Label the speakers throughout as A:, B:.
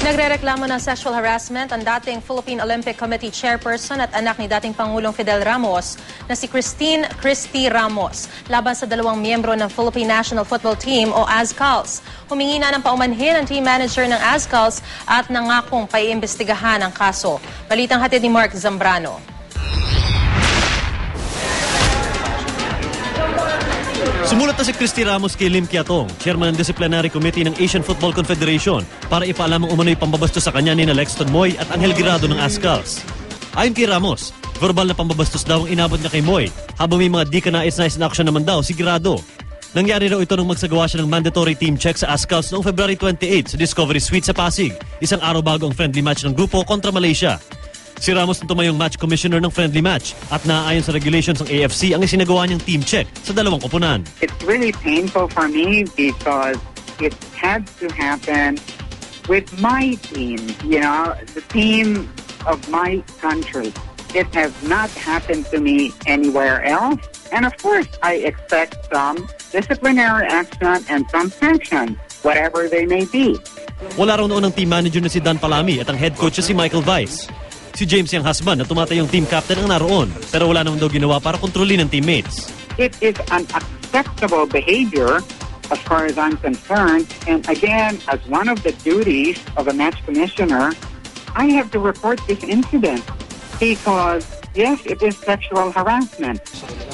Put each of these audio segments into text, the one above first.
A: Nagrereklamo ng sexual harassment ang dating Philippine Olympic Committee chairperson at anak ni dating Pangulong Fidel Ramos na si Christy Ramos laban sa dalawang miyembro ng Philippine National Football Team o ASCALS. Humingi na ng paumanhin ang team manager ng ASCALS at nangakong paiimbestigahan ang kaso. Balitang hatid ni Mark Zambrano.
B: Sumulat na si Christy Ramos kay Lim Quiatong, chairman ng Disciplinary Committee ng Asian Football Confederation, para ipaalam ang umano'y pambabastos sa kanya ni Lexton Moy at Angel Guirado ng ASCALS. Ayon kay Ramos, verbal na pambabastos daw ang inabot niya kay Moy, habang may mga di kanais-nais na aksyon naman daw si Guirado. Nangyari raw ito nung magsagawa siya ng mandatory team check sa ASCALS noong February 28 sa Discovery Suite sa Pasig, isang araw bago ang friendly match ng grupo kontra Malaysia. Si Ramos na tumayong match commissioner ng friendly match at naaayon sa regulations ng AFC ang isinagawa niyang team check sa dalawang koponan.
C: It's really painful for me because it had to happen with my team, the team of my country. It has not happened to me anywhere else. And of course, I expect some disciplinary action and some sanctions, whatever they may be.
B: Wala raw noon ang team manager na si Dan Palami at ang head coach na si Michael Vice. Si James Yang husband na tumatayong team captain ang naroon, pero wala naman daw ginawa para kontrolin ng teammates.
C: It is unacceptable behavior as far as I'm concerned. And again, as one of the duties of a match commissioner, I have to report this incident because, yes, it is sexual harassment.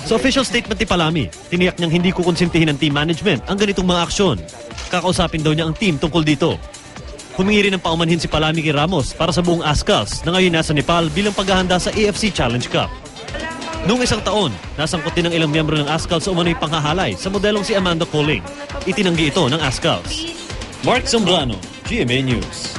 B: Sa official statement ni Palami, tiniyak niyang hindi kukonsintihin ng team management ang ganitong mga aksyon. Kakausapin daw niya ang team tungkol dito. Humingi rin ng paumanhin si Palami kay Ramos para sa buong ASCALS na ngayon nasa Nepal bilang paghahanda sa AFC Challenge Cup. Noong isang taon, nasangkot din ng ilang miyembro ng ASCALS sa umano'y panghahalay sa modelong si Amanda Colling. Itinanggi ito ng ASCALS. Mark Zambrano, GMA News.